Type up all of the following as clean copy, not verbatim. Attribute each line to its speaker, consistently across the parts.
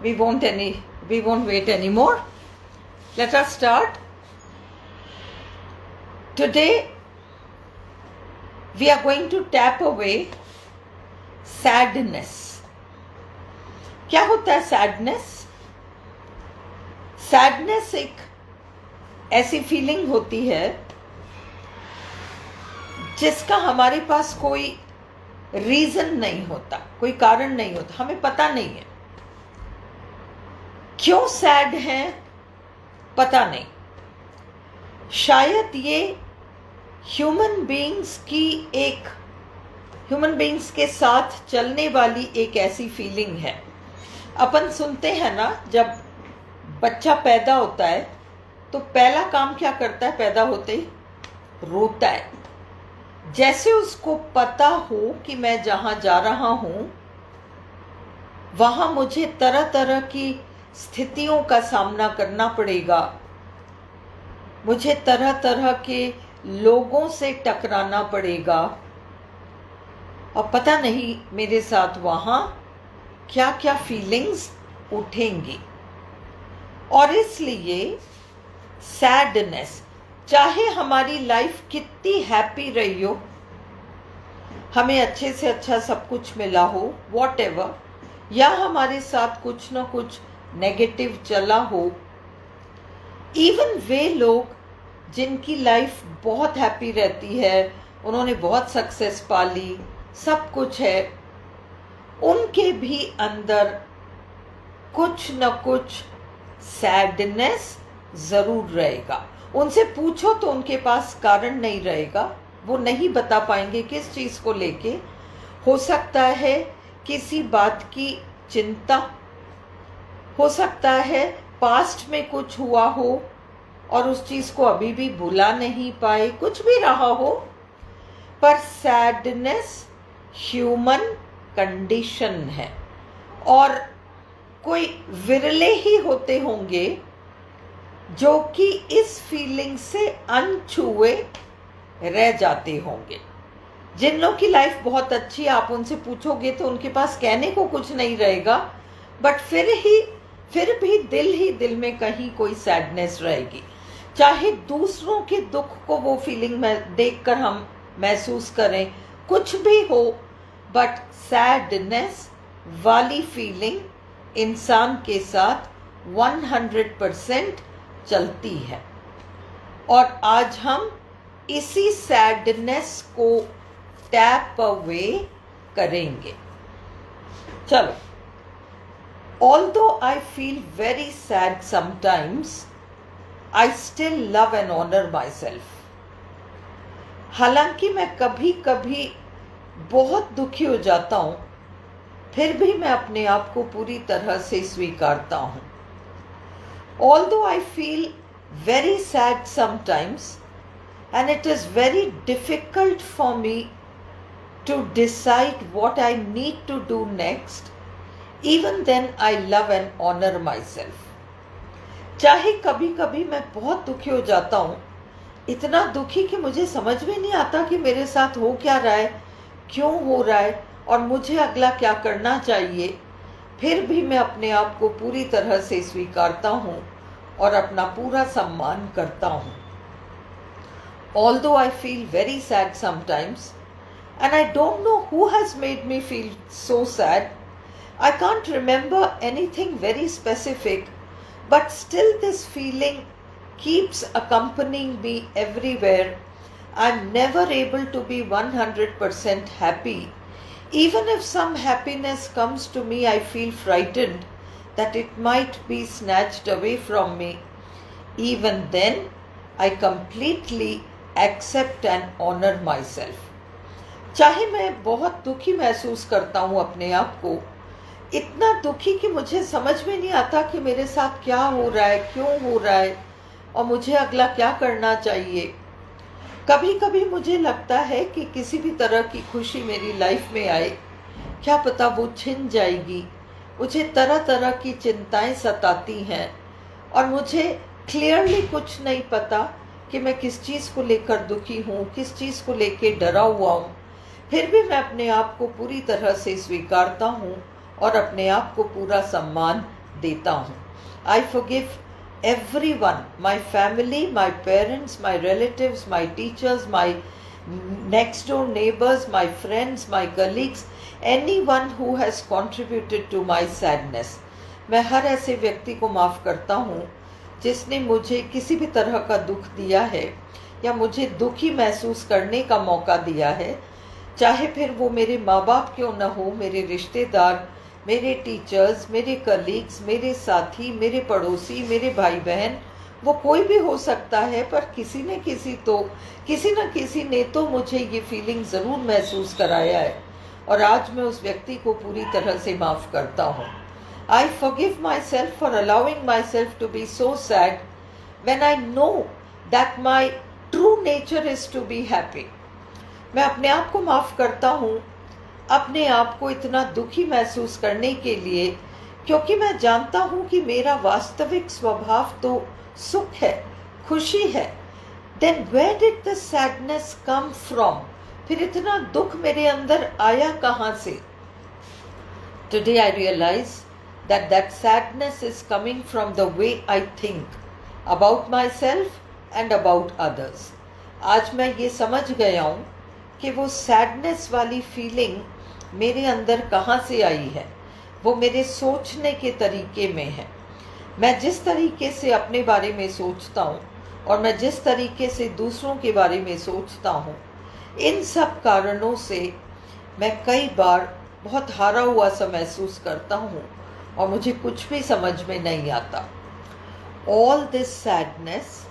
Speaker 1: we won't wait anymore. Let us start. Today we are going to tap away sadness. क्या होता है sadness? Sadness एक ऐसी feeling होती है जिसका हमारे पास कोई रीजन नहीं होता, कोई कारण नहीं होता, हमें पता नहीं है क्यों सैड है, पता नहीं। शायद ये ह्यूमन बीइंग्स के साथ चलने वाली एक ऐसी फीलिंग है। अपन सुनते हैं ना, जब बच्चा पैदा होता है तो पहला काम क्या करता है? पैदा होते ही रोता है। जैसे उसको पता हो कि मैं जहां जा रहा हूं वहां मुझे तरह तरह की स्थितियों का सामना करना पड़ेगा, मुझे तरह तरह के लोगों से टकराना पड़ेगा और पता नहीं मेरे साथ वहां क्या क्या फीलिंग्स उठेंगी। और इसलिए सैडनेस, चाहे हमारी लाइफ कितनी हैप्पी रही हो, हमें अच्छे से अच्छा सब कुछ मिला हो, वॉटएवर, या हमारे साथ कुछ ना कुछ नेगेटिव चला हो, इवन वे लोग जिनकी लाइफ बहुत हैप्पी रहती है, उन्होंने बहुत सक्सेस पा ली, सब कुछ है, उनके भी अंदर कुछ न कुछ सैडनेस जरूर रहेगा। उनसे पूछो तो उनके पास कारण नहीं रहेगा, वो नहीं बता पाएंगे किस चीज़ को लेके। हो सकता है किसी बात की चिंता, हो सकता है पास्ट में कुछ हुआ हो और उस चीज़ को अभी भी भुला नहीं पाए, कुछ भी रहा हो, पर सैडनेस ह्यूमन कंडीशन है और कोई विरले ही होते होंगे जो कि इस फीलिंग से अनछुए रह जाते होंगे। जिन लोगों की लाइफ बहुत अच्छी, आप उनसे पूछोगे तो उनके पास कहने को कुछ नहीं रहेगा, बट फिर भी दिल में कहीं कोई सैडनेस रहेगी। चाहे दूसरों के दुख को वो फीलिंग में देखकर हम महसूस करें, कुछ भी हो, बट सैडनेस वाली फीलिंग इंसान के साथ 100% चलती है। और आज हम इसी सैडनेस को टैप अवे करेंगे। चलो, although I feel very sad sometimes, I still love and honor myself. हालांकि मैं कभी कभी बहुत दुखी हो जाता हूँ, फिर भी मैं अपने आप को पूरी तरह से स्वीकारता हूँ। Although I feel very sad sometimes and it is very difficult for me to decide what I need to do next, even then I love and honor myself. चाहे कभी कभी मैं बहुत दुखी हो जाता हूँ, इतना दुखी कि मुझे समझ में नहीं आता कि मेरे साथ हो क्या रहा है, क्यों हो रहा है और मुझे अगला क्या करना चाहिए, फिर भी मैं अपने आप को पूरी तरह से स्वीकारता हूँ और अपना पूरा सम्मान करता हूँ। Although I feel very sad sometimes and I don't know who has made me feel so sad, I can't remember anything very specific, but still this feeling keeps accompanying me everywhere. I'm never able to be 100% happy. Even if some happiness comes to me, I feel frightened that it might be snatched away from me. Even then, I completely accept and honor myself. चाहे मैं बहुत दुखी महसूस करता हूँ अपने आप को, इतना दुखी कि मुझे समझ में नहीं आता कि मेरे साथ क्या हो रहा है, क्यों हो रहा है और मुझे अगला क्या करना चाहिए। कभी कभी मुझे लगता है कि किसी भी तरह की खुशी मेरी लाइफ में आए, क्या पता वो छिन जाएगी। मुझे तरह तरह की चिंताएं सताती हैं और मुझे क्लियरली कुछ नहीं पता कि मैं किस चीज़ को लेकर दुखी हूँ, किस चीज़ को लेकर डरा हुआ हूँ। फिर भी मैं अपने आप को पूरी तरह से स्वीकारता हूँ और अपने आप को पूरा सम्मान देता हूँ। I forgive everyone, my family, my parents, my relatives, my teachers, my next door neighbors, my friends, my colleagues, anyone who has contributed to my sadness. मैं हर ऐसे व्यक्ति को माफ़ करता हूँ जिसने मुझे किसी भी तरह का दुख दिया है या मुझे दुखी महसूस करने का मौका दिया है, चाहे फिर वो मेरे माँ बाप क्यों न हो, मेरे रिश्तेदार, मेरे टीचर्स, मेरे कलीग्स, मेरे साथी, मेरे पड़ोसी, मेरे भाई बहन, वो कोई भी हो सकता है, पर किसी न किसी ने तो मुझे ये फीलिंग ज़रूर महसूस कराया है और आज मैं उस व्यक्ति को पूरी तरह से माफ़ करता हूँ। I forgive myself for allowing myself to be so sad when I know that my true nature is to be happy. मैं अपने आप को माफ़ करता हूँ अपने आप को इतना दुखी महसूस करने के लिए, क्योंकि मैं जानता हूँ कि मेरा वास्तविक स्वभाव तो सुख है, खुशी है। Then where did the sadness come from? फिर इतना दुख मेरे अंदर आया कहाँ से? Today I realise that that sadness is coming from the way I think about myself and about others. आज मैं ये समझ गया हूँ कि वो सैडनेस वाली फीलिंग मेरे अंदर कहाँ से आई है। वो मेरे सोचने के तरीके में है। मैं जिस तरीके से अपने बारे में सोचता हूँ और मैं जिस तरीके से दूसरों के बारे में सोचता हूँ, इन सब कारणों से मैं कई बार बहुत हारा हुआ सा महसूस करता हूँ और मुझे कुछ भी समझ में नहीं आता। ऑल दिस सैडनेस,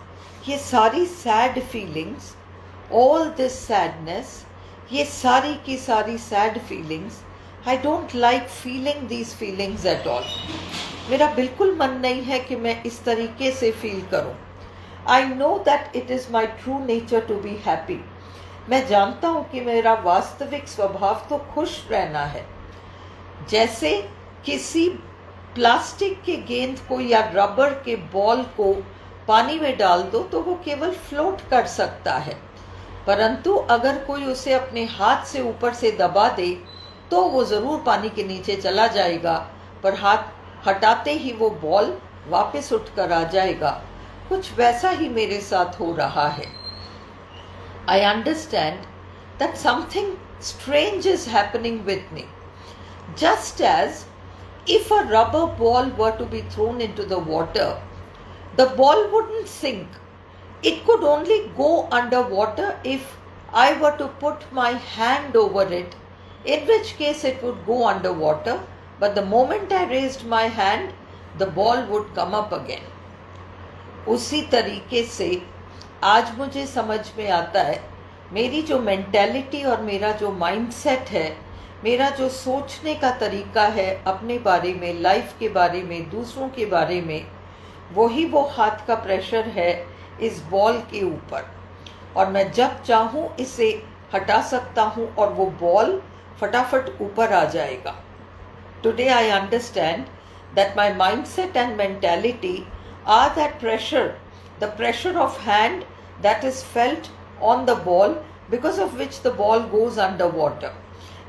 Speaker 1: ये सारी sad feelings, all this sadness, ये सारी की सारी sad feelings, I don't like feeling these feelings at all. मेरा बिल्कुल मन नहीं है कि मैं इस तरीके से फील करूं। I know that it is my true nature to be happy. मैं जानता हूं कि मेरा वास्तविक स्वभाव तो खुश रहना है। जैसे किसी प्लास्टिक के गेंद को या रबर के बॉल को पानी में डाल दो तो वो केवल फ्लोट कर सकता है, परंतु अगर कोई उसे अपने हाथ से ऊपर से दबा दे तो वो ज़रूर पानी के नीचे चला जाएगा, पर हाथ हटाते ही वो बॉल वापस उठकर आ जाएगा। कुछ वैसा ही मेरे साथ हो रहा है। I understand that something strange is happening with me. Just as if a rubber ball were to be thrown into the water, the ball wouldn't sink. It could only go underwater if I were to put my hand over it, in which case it would go underwater, but the moment I raised my hand, the ball would come up again. उसी तरीके से आज मुझे समझ में आता है, मेरी जो मेंटालिटी और मेरा जो माइंडसेट है, मेरा जो सोचने का तरीका है अपने बारे में, लाइफ के बारे में, दूसरों के बारे में, वही वो हाथ का प्रेशर है इस बॉल के ऊपर, और मैं जब चाहूँ इसे हटा सकता हूँ और वो बॉल फटाफट ऊपर आ जाएगा। Today I understand that my mindset and mentality are that pressure, the pressure of hand that is felt on the ball because of which the ball goes underwater.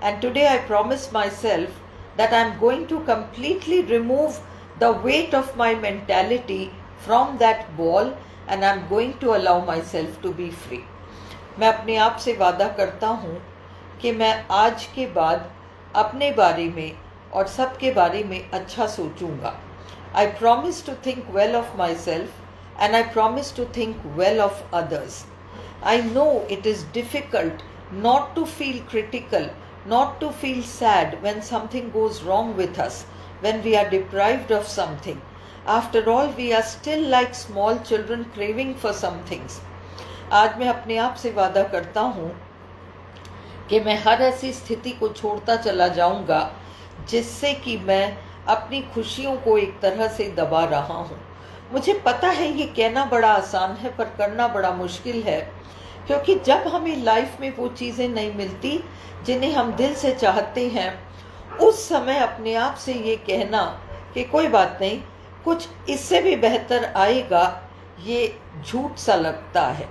Speaker 1: And today I promise myself that I am going to completely remove the weight of my mentality from that ball and I am going to allow myself to be free. मैं अपने आप से वादा करता हूँ कि मैं आज के बाद अपने बारे में और सबके बारे में अच्छा सोचूंगा. I promise to think well of myself and I promise to think well of others. I know it is difficult not to feel critical, not to feel sad when something goes wrong with us, when we are deprived of something. After all, we are still like small children craving for some things. आज मैं अपने आप से वादा करता हूँ कि मैं हर ऐसी स्थिति को छोड़ता चला जाऊँगा जिससे कि मैं अपनी खुशियों को एक तरह से दबा रहा हूँ. मुझे पता है ये कहना बड़ा आसान है पर करना बड़ा मुश्किल है, क्योंकि जब हमें लाइफ में वो चीज़ें नहीं मिलती जिन्हें हम दिल से चाहते हैं, उस समय अपने आप से ये कहना कि कोई बात नहीं, कुछ इससे भी बेहतर आएगा, ये झूठ सा लगता है.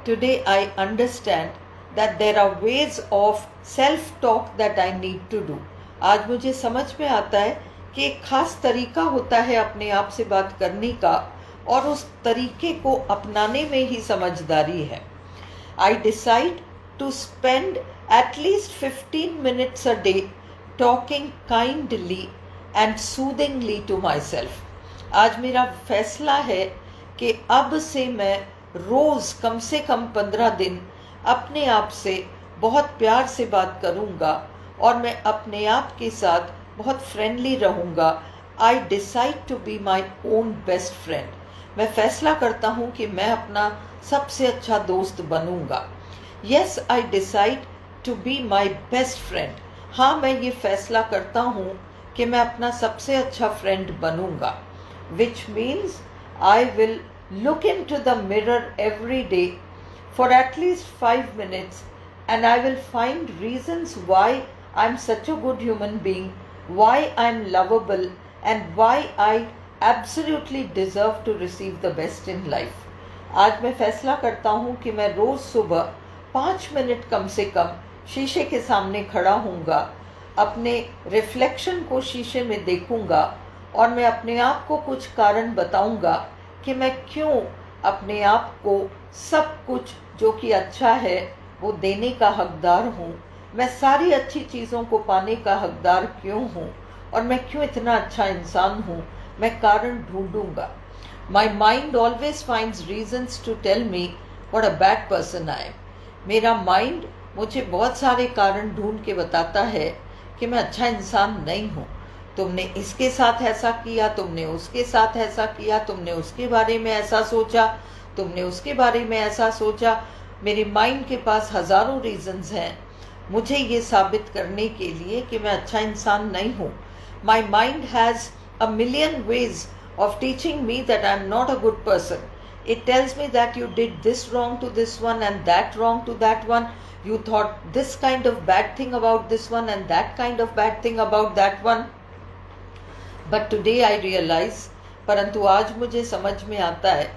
Speaker 1: Today I understand that there are ways of self talk that I need to do. आज मुझे समझ में आता है कि एक खास तरीका होता है अपने आप से बात करने का, और उस तरीके को अपनाने में ही समझदारी है। I decide to spend at least 15 minutes a day talking kindly and soothingly to myself. आज मेरा फैसला है कि अब से मैं रोज़ कम से कम 15 दिन अपने आप से बहुत प्यार से बात करूँगा और मैं अपने आप के साथ बहुत फ्रेंडली रहूँगा। I decide to be my own best friend. मैं फैसला करता हूँ कि मैं अपना सबसे अच्छा दोस्त बनूँगा। Yes, I decide to be my best friend. हाँ, मैं ये फैसला करता हूँ कि मैं अपना सबसे अच्छा friend बनूँगा। Which means I will look into the mirror every day for at least 5 minutes and I will find reasons why I'm such a good human being, why I'm lovable and why I absolutely deserve to receive the best in life. आज मैं फैसला करता हूँ कि मैं रोज़ सुबह 5 minute कम से कम शीशे के सामने खड़ा हूँगा, अपने रिफ्लेक्शन को शीशे में देखूँगा और मैं अपने आप को कुछ कारण बताऊँगा कि मैं क्यों अपने आप को सब कुछ जो कि अच्छा है वो देने का हकदार हूँ, मैं सारी अच्छी चीज़ों को पाने का हकदार क्यों हूँ और मैं क्यों इतना अच्छा इंसान हूँ, मैं कारण ढूंढूंगा। My mind always finds reasons to tell me what a bad person I am. मेरा माइंड मुझे बहुत सारे कारण ढूंढ के बताता है कि मैं अच्छा इंसान नहीं हूँ। तुमने इसके साथ ऐसा किया, तुमने उसके साथ ऐसा किया, तुमने उसके बारे में ऐसा सोचा, तुमने उसके बारे में ऐसा सोचा। मेरे माइंड के पास हज़ारों रीजंस हैं मुझे ये साबित करने के लिए कि मैं अच्छा इंसान नहीं हूँ। My mind has a million ways of teaching me that I am not a good person. It tells me that you did this wrong to this one and that wrong to that one. You thought this kind of bad thing about this one and that kind of bad thing about that one. But today I realize, परंतु आज मुझे समझ में आता है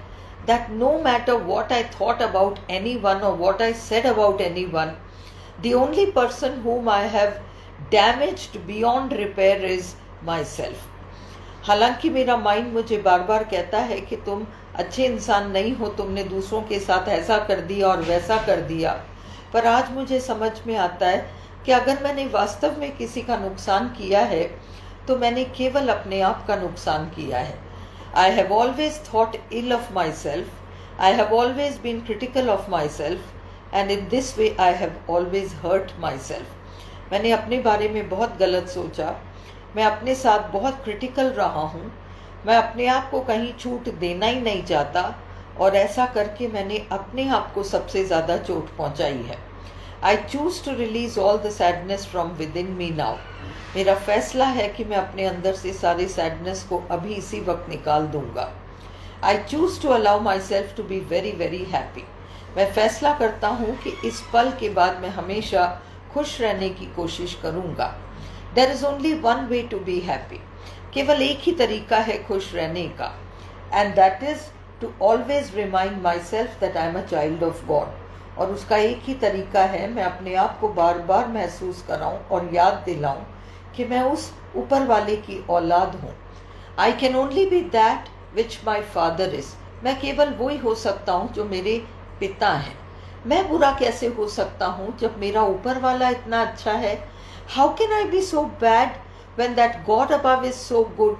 Speaker 1: that no matter what I thought about anyone or what I said about anyone, the only person whom I have damaged beyond repair is myself. हालांकि मेरा mind मुझे बार बार कहता है कि तुम अच्छे इंसान नहीं हो, तुमने दूसरों के साथ ऐसा कर दिया और वैसा कर दिया, पर आज मुझे समझ में आता है कि अगर मैंने वास्तव में किसी का नुकसान किया है तो मैंने केवल अपने आप का नुकसान किया है। I have always thought ill of myself. I have always been critical of myself and in this way I have always hurt myself. मैंने अपने बारे में बहुत गलत सोचा, मैं अपने साथ बहुत क्रिटिकल रहा हूँ, मैं अपने आप को कहीं छूट देना ही नहीं चाहता और ऐसा करके मैंने अपने आप को सबसे ज़्यादा चोट पहुँचाई है। I choose to release all the sadness from within me now. मेरा फैसला है कि मैं अपने अंदर से सारी सैडनेस को अभी इसी वक्त निकाल दूंगा। I choose to allow myself to be very very happy. मैं फैसला करता हूँ कि इस पल के बाद मैं हमेशा खुश रहने की कोशिश करूँगा। There is only one way to be happy. केवल एक ही तरीका है खुश रहने का, and that is to always remind myself that I am a child of God. और उसका एक ही तरीका है मैं अपने आप को बार बार महसूस कराऊं और याद दिलाऊं कि मैं उस ऊपर वाले की औलाद हूँ। I can only be that which my father is. मैं केवल वही हो सकता हूँ जो मेरे पिता हैं। मैं बुरा कैसे हो सकता हूँ जब मेरा ऊपर वाला इतना अच्छा है? How can I be so bad when that God above is so good?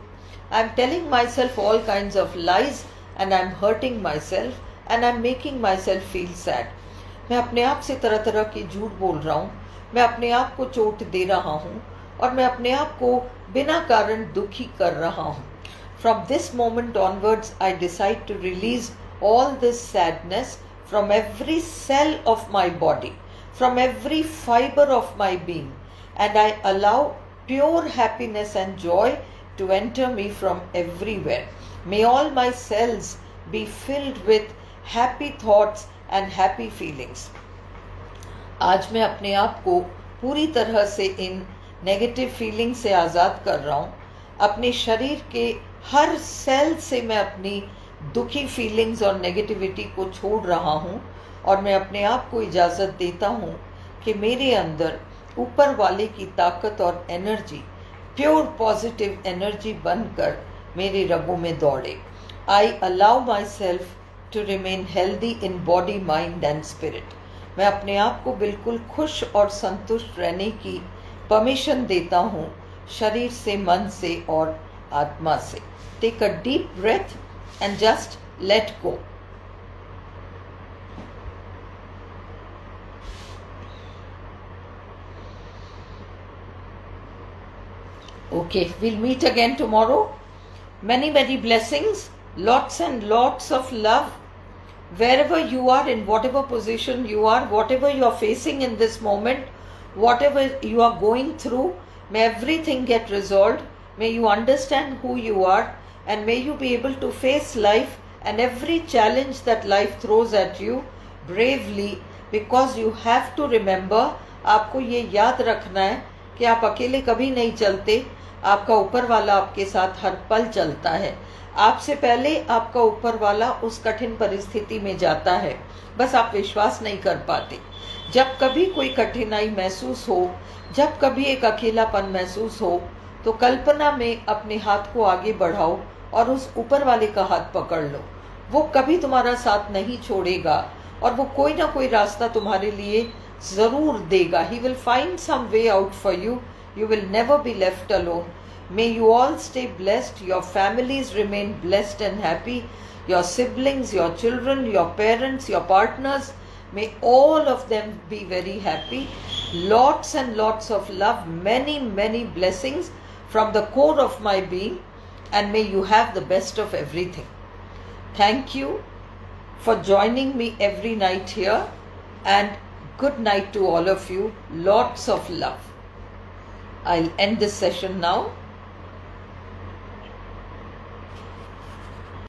Speaker 1: I'm telling myself all kinds of lies and I'm hurting myself and I'm making myself feel sad. मैं अपने आप से तरह तरह की झूठ बोल रहा हूँ, मैं अपने आप को चोट दे रहा हूँ और मैं अपने आप को बिना कारण दुखी कर रहा हूँ। From this moment onwards, I decide to release all this sadness from every cell of my body, from every fiber of my being, and I allow pure happiness and joy to enter me from everywhere. May all my cells be filled with happy thoughts and happy feelings. आज मैं अपने आप को पूरी तरह से इन negative feeling से आज़ाद कर रहा हूँ। अपने शरीर के हर सेल से मैं अपनी दुखी फीलिंग्स और नेगेटिविटी को छोड़ रहा हूँ और मैं अपने आप को इजाज़त देता हूँ कि मेरे अंदर ऊपर वाले की ताकत और एनर्जी प्योर पॉजिटिव एनर्जी बनकर मेरी रगों में दौड़े। I allow myself to remain healthy in body, mind and spirit. मैं अपने आप को बिल्कुल खुश और संतुष्ट रहने की परमिशन देता हूँ, शरीर से, मन से और आत्मा से। Take a deep breath and just let go. Okay, we'll meet again tomorrow. Many, many blessings, lots and lots of love. Wherever you are, in whatever position you are, whatever you are facing in this moment, whatever you are going through, may everything get resolved. May you understand who you are, and may you be able to face life and every challenge that life throws at you bravely, because you have to remember, आपको ये याद रखना है कि आप अकेले कभी नहीं चलते, आपका ऊपर वाला आपके साथ हर पल चलता है। आपसे पहले आपका ऊपर वाला उस कठिन परिस्थिति में जाता है, बस आप विश्वास नहीं कर पाते। जब कभी कोई कठिनाई महसूस हो, जब कभी एक अकेलापन महसूस हो, तो कल्पना में अपने हाथ को आगे बढ़ाओ और उस ऊपर वाले का हाथ पकड़ लो। वो कभी तुम्हारा साथ नहीं छोड़ेगा और वो कोई ना कोई रास्ता तुम्हारे लिए जरूर देगा। He will find some way out for you. You will never be left alone. May you all stay blessed. Your families remain blessed and happy. Your siblings, your children, your parents, your partners, may all of them be very happy. Lots and lots of love, many, many blessings from the core of my being, and may you have the best of everything. Thank you for joining me every night here, and good night to all of you. Lots of love. I'll end this session now.